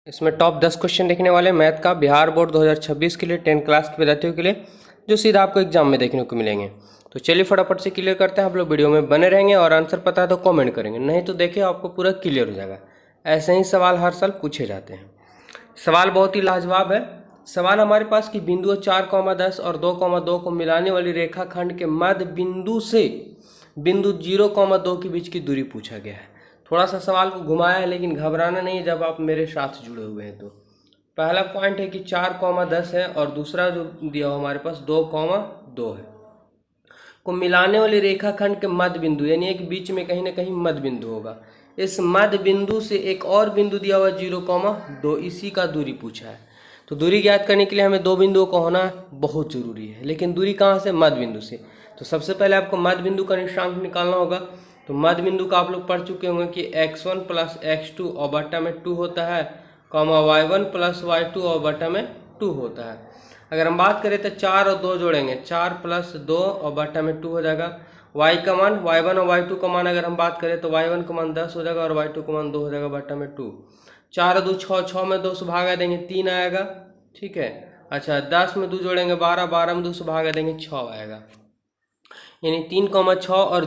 इसमें top 10 question देखने वाले मैथ का बिहार बोर्ड 2026 के लिए 10 क्लास के विद्यार्थियों के लिए, जो सीधा आपको एग्जाम में देखने को मिलेंगे। तो चलिए फटाफट से क्लियर करते हैं। आप लोग वीडियो में बने रहेंगे और आंसर पता है तो कमेंट करेंगे, नहीं तो देखिए आपको पूरा क्लियर हो जाएगा। ऐसे ही सवाल हर साल पूछे जाते हैं। सवाल बहुत ही लाजवाब है। सवाल हमारे पास कि बिंदुओं 4,10 और 2,2 को मिलाने वाली रेखाखंड के मध्य बिंदु से बिंदु 0,2 के बीच की दूरी पूछा गया है। थोड़ा सा सवाल को घुमाया है, लेकिन घबराना नहीं है जब आप मेरे साथ जुड़े हुए हैं। तो पहला पॉइंट है कि 4,10 है और दूसरा जो दिया हुआ हमारे पास 2,2 है। को मिलाने वाली रेखाखंड के मध्य बिंदु, यानी एक बीच में कहीं ना कहीं मध्य बिंदु होगा। इस मध्य बिंदु से एक और बिंदु दिया हुआ 0,2, इसी का दूरी पूछा है। तो दूरी ज्ञात करने के लिए हमें दो बिंदुओं का होना बहुत जरूरी है, लेकिन दूरी कहाँ से? मध्य बिंदु से। तो सबसे पहले आपको मध्य बिंदु का निशांक निकालना होगा। तो मध्य बिंदु का आप लोग पढ़ चुके होंगे कि x1 प्लस x2 और बट्टा में 2 होता है, कॉमा y1 प्लस y2 और बट्टा में 2 होता है। अगर हम बात करें तो 4 और 2 जोड़ेंगे, 4 प्लस 2 और बट्टा में 2 हो जाएगा। y का मान y1 और y2 का मान अगर हम बात करें तो y1 का मान 10 हो जाएगा और y2 का मान 2 हो जाएगा, बट्टा में 2। 4 और 2 6, 6 में 2 से भागा देंगे 3 आएगा, ठीक है। अच्छा 10 में 2 जोड़ेंगे 12, 12 में 2 से भागा देंगे 6 आएगा। यानी 3,6 और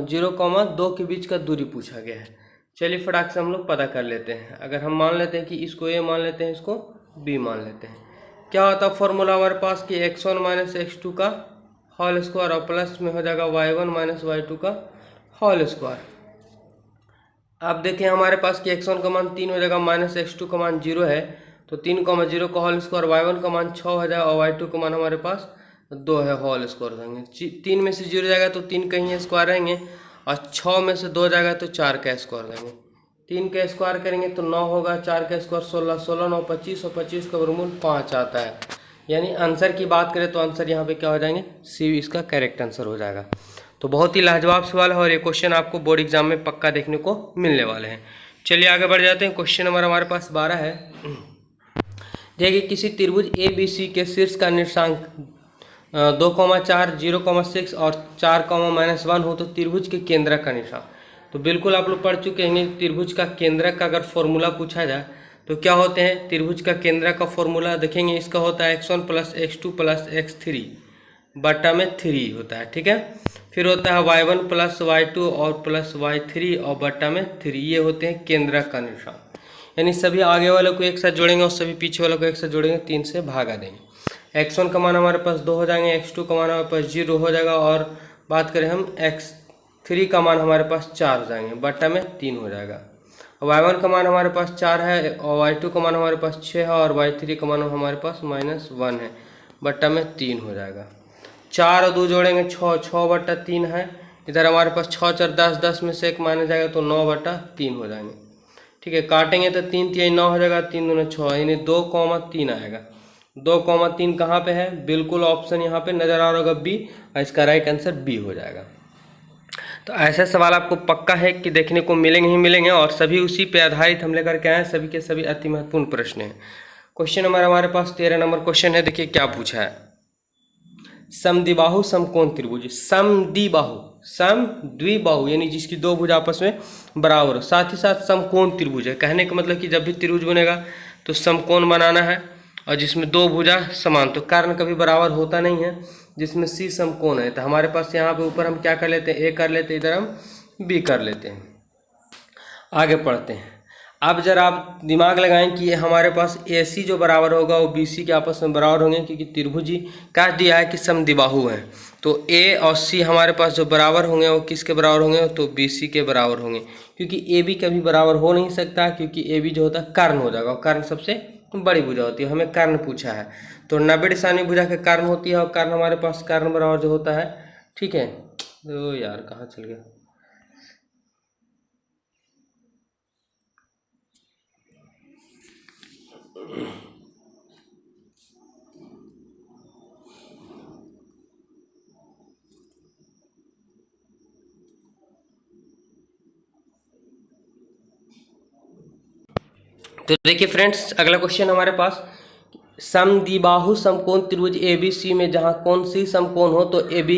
0,2 के बीच का दूरी पूछा गया है। चलिए फटाक से हम लोग पता कर लेते हैं। अगर हम मान लेते हैं कि इसको a मान लेते हैं, इसको b मान लेते हैं, क्या होता है फॉर्मूला हमारे पास कि x1 माइनस x2 का होल स्क्वायर और प्लस में हो जाएगा y1 माइनस y2 का होल स्क्वायर। अब देखें हमारे पास कि x1 का मान 3 हो जाएगा, माइनस x2 का मान 0 है, तो 3,0 का होल स्क्वायर, y1 का मान 6 हो जाएगा और y2 का मान हमारे पास 2 है, होल स्क्वायर देंगे। 3 में से 0 जाएगा तो 3 कहीं स्क्वायर रहेंगे और 6 में से 2 जाएगा तो 4 का स्क्वायर देंगे। 3 का स्क्वायर करेंगे तो 9 होगा, 4 का स्क्वायर 16, 16 9 25 और 25 का वर्गमूल 5 आता है। यानी आंसर की बात करें तो आंसर यहाँ पे क्या हो जाएंगे? सी इसका करेक्ट आंसर हो जाएगा। तो बहुत ही लाजवाब सवाल है और ये क्वेश्चन आपको बोर्ड एग्जाम में पक्का देखने को मिलने वाले हैं। चलिए आगे बढ़ जाते हैं। क्वेश्चन नंबर हमारे पास 12 है। देखिए किसी त्रिभुज ABC के शीर्ष का निर्देशांक 2,4, 0,6 और 4,-1 हो तो त्रिभुज के केंद्रक का निशान। तो बिल्कुल आप लोग पढ़ चुके हैं त्रिभुज का केंद्रक का अगर फॉर्मूला पूछा जाए तो क्या होते हैं? त्रिभुज का केंद्रक का फॉर्मूला देखेंगे, इसका होता है x1 plus x2 plus x3 बट्टा में 3 होता है, ठीक है। फिर होता है y1 प्लस y2 और प्लस y3 और बट्टा में 3, ये होते हैं केंद्रक का निशान। यानी सभी आगे वालों को एक साथ जोड़ेंगे और सभी पीछे वालों को एक साथ जोड़ेंगे, 3 से भागा देंगे। x1 का मान हमारे पास 2 हो जाएंगे, x2 का मान हमारे पास 0 हो जाएगा और बात करें हम x3 का मान हमारे पास 4 हो जाएंगे, बट्टा में 3 हो जाएगा। y1 का मान हमारे पास 4 है और y2 का मान हमारे पास 6 है और y3 का मान हमारे पास -1 है, बट्टा में 3 हो जाएगा। 4 और 2 जोड़ेंगे 6, 6 बट्टा 3 है। इधर हमारे पास 6 4 10, 10 में से 1 माना जाएगा तो 9 बट्टा 3 हो जाएंगे, ठीक है। काटेंगे तो 3 3 9 हो जाएगा, 3 दूना 6, यानी 2,3 आएगा। 2,3 कहाँ पे है? बिल्कुल ऑप्शन यहाँ पे नजर आ रहा होगा बी, और इसका राइट आंसर बी हो जाएगा। तो ऐसे सवाल आपको पक्का है कि देखने को मिलेंगे ही मिलेंगे और सभी उसी पे आधारित हम लेकर के आए हैं। सभी के सभी अति महत्वपूर्ण प्रश्न हैं। क्वेश्चन नंबर हमारे पास 13 नंबर क्वेश्चन है। देखिए क्या पूछा है। समद्विबाहु समकोण त्रिभुज, समद्विबाहु यानी जिसकी दो भुज आपस में बराबर हो, साथ ही साथ समकोण त्रिभुज है। कहने का मतलब कि जब भी त्रिभुज बनेगा तो समकोण बनाना है और जिसमें दो भुजा समान, तो कर्ण कभी बराबर होता नहीं है, जिसमें सी समकोण है। तो हमारे पास यहाँ पे ऊपर हम क्या कर लेते हैं? ए कर लेते हैं, इधर हम बी कर लेते हैं। आगे पढ़ते हैं। अब जरा आप दिमाग लगाएं कि हमारे पास AC जो बराबर होगा वो BC के आपस में बराबर होंगे, क्योंकि त्रिभुज ही कह दिया है कि समद्विबाहु हैं। तो A और C हमारे पास जो बराबर होंगे वो किसके बराबर होंगे? तो BC के बराबर होंगे, क्योंकि AB कभी बराबर हो नहीं सकता, क्योंकि AB जो होता है कर्ण हो जाएगा और कर्ण सबसे बड़ी भुजा होती है। हमें कर्ण पूछा है तो 90° भुजा के कर्ण होती है और कर्ण हमारे पास कर्ण बराबर जो होता है, ठीक है। तो यार कहाँ चल गया? तो देखिए फ्रेंड्स, अगला क्वेश्चन हमारे पास, समद्विबाहु समकोण त्रिभुज ABC में जहां कौन सी समकोण हो तो AB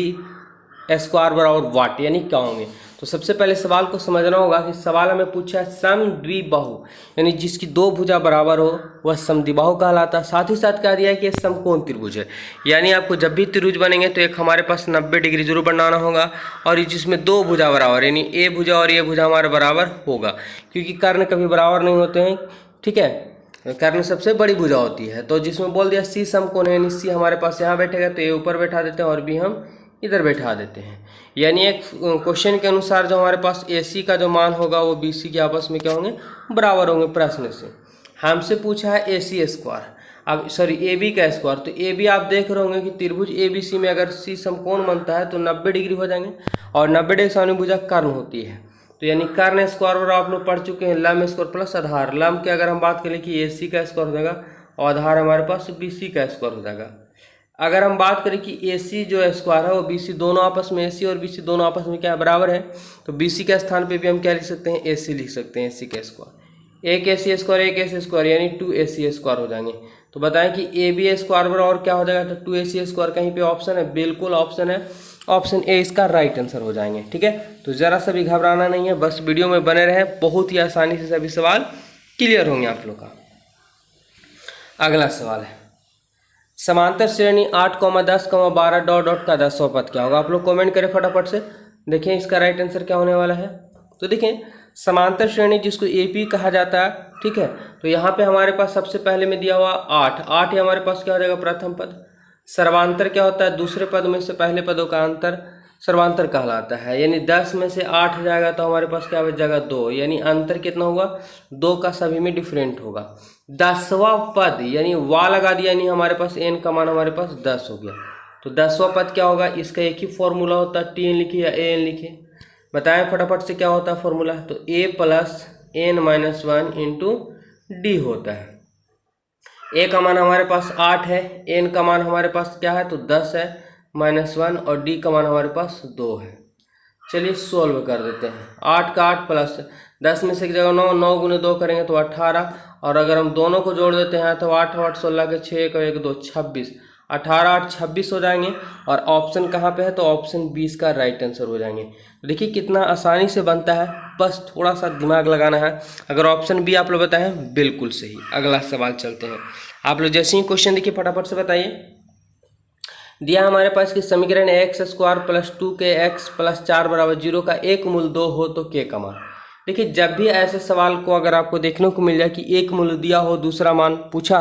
स्क्वायर बराबर वाट, यानी क्या होंगे। तो सबसे पहले सवाल को समझना होगा कि सवाल हमें पूछा है सम द्विबाहु, यानी जिसकी दो भुजा बराबर हो वह समद्विबाहु कहलाता है। साथ ही साथ कह दिया है कि ये समकोण त्रिभुज है, यानी आपको जब भी त्रिभुज बनेंगे तो एक हमारे पास 90 डिग्री जरूर बनाना होगा, और जिसमें दो भुजा बराबर, यानी ए भुजा और ये भुजा हमारे बराबर होगा, क्योंकि कर्ण कभी बराबर नहीं होते हैं, ठीक है। कर्ण सबसे बड़ी भुजा होती है। तो जिसमें बोल दिया सी समकोण है, यानी सी हमारे पास यहाँ बैठेगा तो ए ऊपर बैठा देते हैं और बी हम इधर बैठा देते हैं। यानी एक क्वेश्चन के अनुसार जो हमारे पास ए सी का जो मान होगा वो बी सी के आपस में क्या होंगे, बराबर होंगे। प्रश्न से हमसे पूछा है ए सी स्क्वायर, अब सॉरी ए बी का स्क्वायर। तो ए बी आप देख रहे होंगे कि त्रिभुज ए बी सी में अगर सी समकोण बनता है तो 90 डिग्री हो जाएंगे, और 90 डिग्री सामने भुजा कर्ण होती है। तो यानी कर्ण स्क्वायर और आप लोग पढ़ चुके हैं लंब स्क्वायर प्लस आधार। लंब के अगर हम बात करें कि ए सी का स्क्वायर हो जाएगा, और आधार हमारे पास बी सी का स्क्वायर हो जाएगा। अगर हम बात करें कि ए सी जो स्क्वायर है वो बी सी दोनों आपस में, ए सी और बी सी दोनों आपस में क्या है, बराबर है। तो बी सी के स्थान पे भी हम क्या लिख सकते हैं, ए सी लिख सकते हैं, ए सी का स्क्वायर। एक ए सी स्क्वायर एक ए सी स्क्वायर यानी 2 ए सी स्क्वायर हो जाएंगे। तो बताएं कि ए बी स्क्वायर बराबर क्या हो जाएगा, तो 2 ए सी स्क्वायर कहीं पे ऑप्शन है, बिल्कुल ऑप्शन है, ऑप्शन ए इसका राइट आंसर हो जाएंगे, ठीक है। तो जरा सा भी घबराना नहीं है, बस वीडियो में बने रहे, बहुत ही आसानी से सभी सवाल क्लियर होंगे आप लोग का। अगला सवाल है समांतर श्रेणी 8, 10, 12 डॉट डॉट का 10वां पद क्या होगा। आप लोग कमेंट करें फटाफट से, देखें इसका राइट आंसर क्या होने वाला है। तो देखें समांतर श्रेणी जिसको एपी कहा जाता है, ठीक है। तो यहाँ पे हमारे पास सबसे पहले में दिया हुआ 8, 8 ही हमारे पास क्या हो जाएगा, प्रथम पद। सर्वांतर क्या होता है, दूसरे पद में से पहले पदों का अंतर सर्वांतर कहलाता है। यानी 10 में से 8 जाएगा तो हमारे पास क्या बच जाएगा, 2, यानी अंतर कितना होगा, 2 का सभी में डिफरेंट होगा। 10वां पद यानी वा लगा दिया, यानी हमारे पास एन का मान हमारे पास 10 हो गया। तो 10वां पद क्या होगा, इसका एक ही फॉर्मूला होता है, टी एन लिखिए या ए एन लिखिए, बताएं फटाफट से क्या होता है फॉर्मूला। तो a plus n minus 1 into d होता है। ए का मान हमारे पास 8 है, एन का मान हमारे पास क्या है, तो 10 है माइनस 1, और डी का मान हमारे पास 2 है। चलिए सोल्व कर देते हैं। 8 का 8 प्लस 10 में से एक जगह 9, 9 गुने 2 करेंगे तो 18, और अगर हम दोनों को जोड़ देते हैं तो 8 8 16 के 6 का 1 2 26, 18 8 26 हो जाएंगे। और ऑप्शन कहाँ पे है, तो ऑप्शन 20 का राइट आंसर हो जाएंगे। देखिए कितना आसानी से बनता है, बस थोड़ा सा दिमाग लगाना है। अगर ऑप्शन बी आप लोग बताएं बिल्कुल सही। अगला सवाल चलते हैं। आप लोग जैसे ही क्वेश्चन देखिए फटाफट से बताइए। दिया हमारे पास कि समीकरण x square plus 2kx plus 4 बराबर 0 का एक मूल 2 हो तो के का मान। देखिए जब भी ऐसे सवाल को अगर आपको देखने को मिल जाए कि एक मूल दिया हो दूसरा मान पूछा,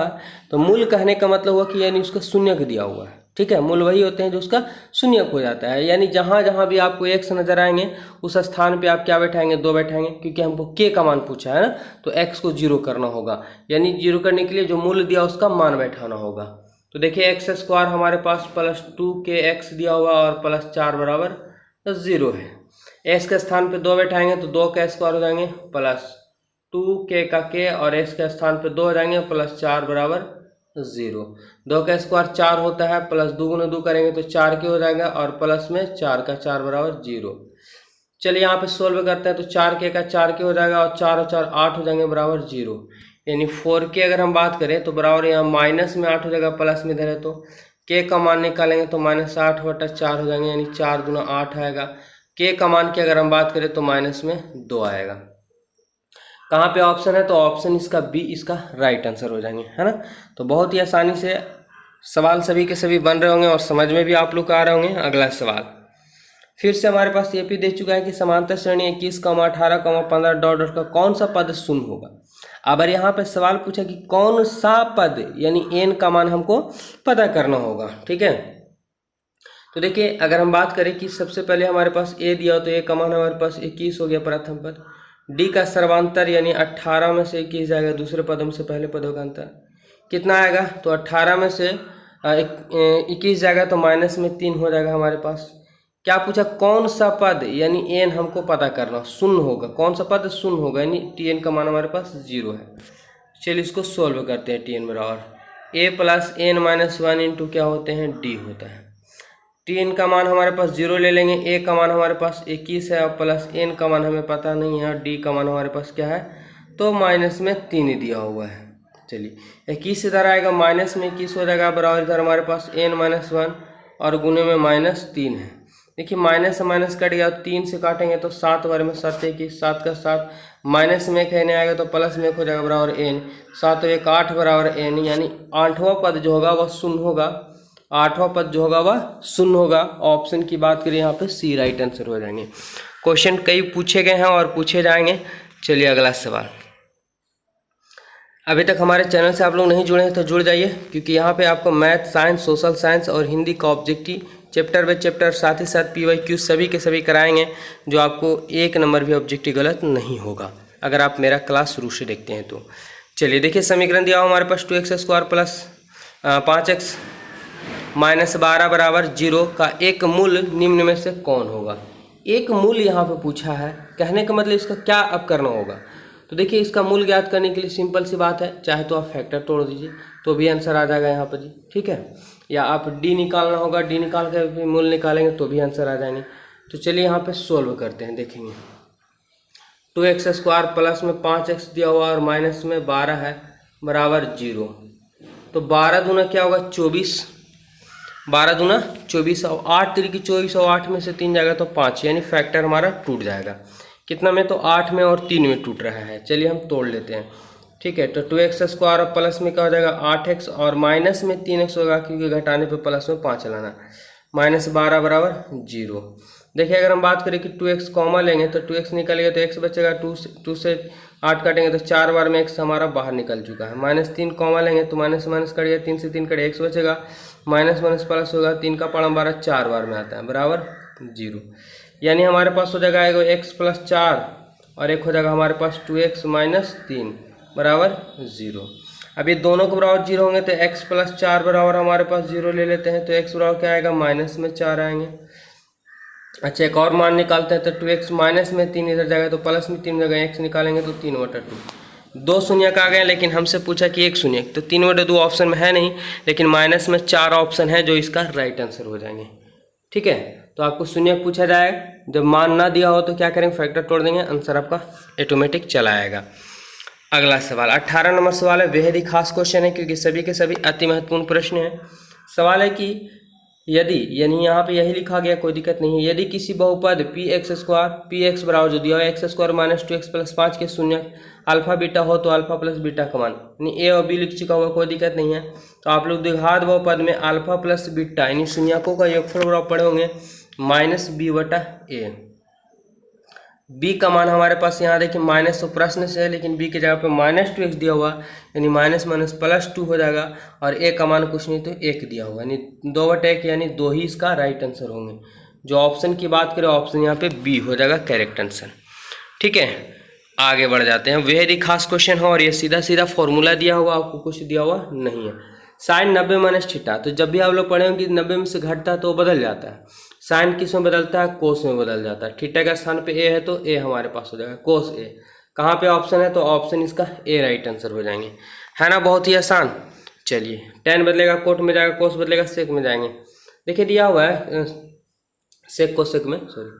तो मूल कहने का मतलब हुआ कि यानी उसका शून्यक दिया हुआ है, ठीक है। मूल वही होते हैं जो उसका शून्यक हो जाता है, यानी जहाँ जहाँ भी आपको एक्स नजर आएंगे उस स्थान पे आप क्या बैठाएंगे, 2 बैठाएंगे, क्योंकि हमको के का मान पूछा है ना। तो एक्स को 0 करना होगा, यानी 0 करने के लिए जो मूल दिया उसका मान बैठाना होगा। तो देखिए एक्स स्क्वायर हमारे पास प्लस 2kx दिया हुआ और प्लस 4 बराबर 0 है। एक्स के स्थान पे 2 बैठाएंगे तो 2 का स्क्वायर हो जाएंगे प्लस 2k का k, और एक्स के स्थान पे 2 हो जाएंगे प्लस 4 बराबर 0। 2 का स्क्वायर 4 होता है, प्लस 2 गुने 2 करेंगे तो 4 के हो जाएगा, और प्लस में 4 का 4 बराबर 0। चलिए यहाँ पे सोल्व करते हैं तो 4k का 4 के हो जाएगा, और 4 और 4 8 हो जाएंगे बराबर 0। यानी 4k अगर हम बात करें तो बराबर यहाँ माइनस में 8 हो जाएगा, प्लस में इधर है तो k का मान निकालेंगे तो -8 बटा 4 हो जाएंगे, यानी 4 दूना 8 आएगा। k का मान की अगर हम बात करें तो माइनस में 2 आएगा। कहाँ पे ऑप्शन है, तो ऑप्शन इसका बी इसका राइट आंसर हो जाएंगे, है ना। तो बहुत ही आसानी से सवाल सभी के सभी बन रहे होंगे और समझ में भी आप लोग आ रहे होंगे। अगला सवाल फिर से हमारे पास ये भी दे चुका है कि समांतर श्रेणी 21, 18, 15 डॉट डॉट का कौन सा पद शून्य होगा। अब यहाँ पे सवाल पूछा कि कौन सा पद, यानी एन का मान हमको पता करना होगा, ठीक है। तो देखिए अगर हम बात करें कि सबसे पहले हमारे पास ए दिया हो तो ए का मान हमारे पास 21 हो गया प्रथम पद। डी का सर्वांतर यानी 18 में से 21 जाएगा, दूसरे पदों से पहले पदों का अंतर कितना आएगा, तो 18 में से 21 जाएगा तो माइनस में 3 हो जाएगा हमारे पास। क्या पूछा, कौन सा पद यानी एन हमको पता करना, शून्य होगा, कौन सा पद शून्य होगा, यानी टी एन का मान हमारे पास 0 है। चलिए इसको सोल्व करते हैं। टी एन बराबर ए प्लस एन माइनस 1 इंटू क्या होते हैं, डी होता है। टी एन का मान हमारे पास 0 ले लेंगे, ए का मान हमारे पास 21 है और प्लस एन का मान हमें पता नहीं है, और डी का मान हमारे पास क्या है, तो माइनस में 3 दिया हुआ है। चलिए 21 इधर आएगा, माइनस में 21 हो जाएगा, बराबर इधर हमारे पास एन माइनस 1 और गुने में -3 है। देखिए माइनस से माइनस कट गया, 3 से काटेंगे तो 7 बार में 7 एक 7 का 7, माइनस में एक एन आएगा तो प्लस में एक हो जाएगा बराबर एन, 7 और 1 8 बराबर एन, यानी 8वां पद जो होगा वह शून्य होगा, 8वां पद जो होगा वह शून्य होगा। ऑप्शन की बात करें यहाँ पे सी राइट आंसर हो जाएंगे। क्वेश्चन कई पूछे गए हैं और पूछे जाएंगे। चलिए अगला सवाल। अभी तक हमारे चैनल से आप लोग नहीं जुड़े हैं तो जुड़ जाइए, क्योंकि यहाँ पे आपको मैथ, साइंस, सोशल साइंस और हिंदी का ऑब्जेक्टिव चैप्टर बाय चैप्टर, साथ ही साथ PYQ सभी के सभी कराएंगे, जो आपको 1 नंबर भी ऑब्जेक्टिव गलत नहीं होगा अगर आप मेरा क्लास शुरू से देखते हैं तो। चलिए देखिए समीकरण दिया हुआ हमारे पास 2x² प्लस 5x माइनस 12 बराबर 0 का एक मूल निम्न में से कौन होगा। एक मूल यहाँ पे पूछा है, कहने का मतलब इसका क्या अब करना होगा। तो देखिए इसका मूल ज्ञात करने के लिए सिंपल सी बात है, चाहे तो आप फैक्टर तोड़ दीजिए तो भी आंसर आ जाएगा यहाँ पर जी, ठीक है, या आप डी निकालना होगा, डी निकाल के भी मूल निकालेंगे तो भी आंसर आ जाएंगे। तो चलिए यहाँ पे सोल्व करते हैं, देखेंगे 2x² प्लस में 5x दिया हुआ और माइनस में 12 है बराबर 0, तो 12 दूना क्या होगा 24, 12 दूना 24 और 8 तिरकी 24 और 8 में से 3 जाएगा तो 5, यानी फैक्टर हमारा टूट जाएगा। कितना में, तो 8 में और 3 में टूट रहा है। चलिए हम तोड़ लेते हैं, ठीक है। तो 2x² और प्लस में क्या हो जाएगा 8x और माइनस में 3x होगा, क्योंकि घटाने पे प्लस में 5 लाना, माइनस 12 बराबर 0। देखिए अगर हम बात करें कि 2x कॉमा लेंगे तो 2x निकलेगा तो x बचेगा, 2 से 8 काटेंगे तो 4 बार में x हमारा बाहर निकल चुका है। माइनस 3 कॉमा लेंगे तो माइनस माइनस कट गया, 3 से 3 कटे x बचेगा, माइनस माइनस प्लस होगा, 3 का पाड़ा 12 4 बार में आता है बराबर 0, यानी हमारे पास हो जाएगा x प्लस 4 और एक हो जाएगा हमारे पास 2x माइनस 3 बराबर 0। अब ये दोनों को बराबर 0 होंगे तो x प्लस 4 बराबर हमारे पास 0 ले लेते हैं, तो x बराबर क्या आएगा माइनस में 4 आएंगे। अच्छा एक और मान निकालते हैं, तो 2x माइनस में 3 इधर जाएगा तो प्लस में 3 जगह x निकालेंगे तो 3/2, 2 शून्य आ गए, लेकिन हमसे पूछा कि 1 शून्य, तो 3/2 ऑप्शन में है नहीं, लेकिन माइनस में 4 ऑप्शन है जो इसका राइट आंसर हो जाएंगे, ठीक है। तो आपको शून्य पूछा जाए, जब मान ना दिया हो तो क्या करेंगे फैक्टर तोड़ देंगे, आंसर आपका ऑटोमेटिक चला आएगा। अगला सवाल 18 नंबर सवाल है, बेहद ही खास क्वेश्चन है क्योंकि सभी के सभी अति महत्वपूर्ण प्रश्न है। सवाल है कि यदि, यानी यहाँ पे यही लिखा गया, कोई दिक्कत नहीं है, यदि किसी बहुपद px बराबर जो दिया हो x² माइनस 2x प्लस 5 के शून्य अल्फा बीटा हो तो अल्फा प्लस बीटा का मान, यानी ए और बी लिख चुका होगा, कोई दिक्कत नहीं है। तो आप लोग द्विघात बहुपद में अल्फा प्लस बीटा यानी शून्यकों का योगफल बराबर पड़े होंगे माइनस b/a। b का मान हमारे पास यहाँ देखिए माइनस, तो प्रश्न से है लेकिन b की जगह पे माइनस 2x दिया हुआ, यानी माइनस माइनस प्लस 2 हो जाएगा, और a का मान कुछ नहीं तो 1 दिया हुआ, यानी 2/1, यानी 2 ही इसका राइट आंसर होंगे। जो ऑप्शन की बात करें ऑप्शन यहाँ पे b हो जाएगा करेक्ट आंसर, ठीक है। आगे बढ़ जाते हैं, बेहद ही खास क्वेश्चन है और ये सीधा सीधा फॉर्मूला दिया हुआ, आपको कुछ दिया हुआ नहीं है। साइन 90 माइनस थीटा, तो जब भी आप लोग पढ़े होंगे कि 90 में से घटता है तो बदल जाता है, साइन किस में बदलता है, कोस में बदल जाता है। थीटा का स्थान पे ए है तो ए हमारे पास हो जाएगा कोस ए, कहाँ पे ऑप्शन है तो ऑप्शन इसका ए राइट आंसर हो जाएंगे, है ना, बहुत ही आसान। चलिए tan बदलेगा कोट में जाएगा, कोस बदलेगा सेक में जाएंगे। देखिए दिया हुआ है सेक को सेक में, सॉरी,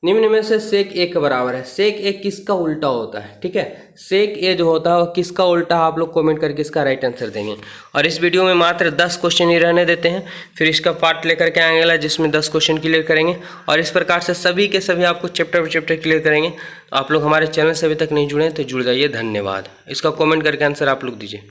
निम्न में से सेक ए के बराबर है। सेक ए किसका उल्टा होता है, ठीक है, सेक ए जो होता है वो किसका उल्टा, आप लोग कमेंट करके इसका राइट आंसर देंगे। और इस वीडियो में मात्र 10 क्वेश्चन ही रहने देते हैं, फिर इसका पार्ट लेकर के आएंगे जिसमें 10 क्वेश्चन क्लियर करेंगे, और इस प्रकार से सभी के सभी आपको चैप्टर बाय चैप्टर क्लियर करेंगे। तो आप लोग हमारे चैनल से अभी तक नहीं जुड़े हैं तो जुड़ जाइए, धन्यवाद। इसका कॉमेंट करके आंसर आप लोग दीजिए।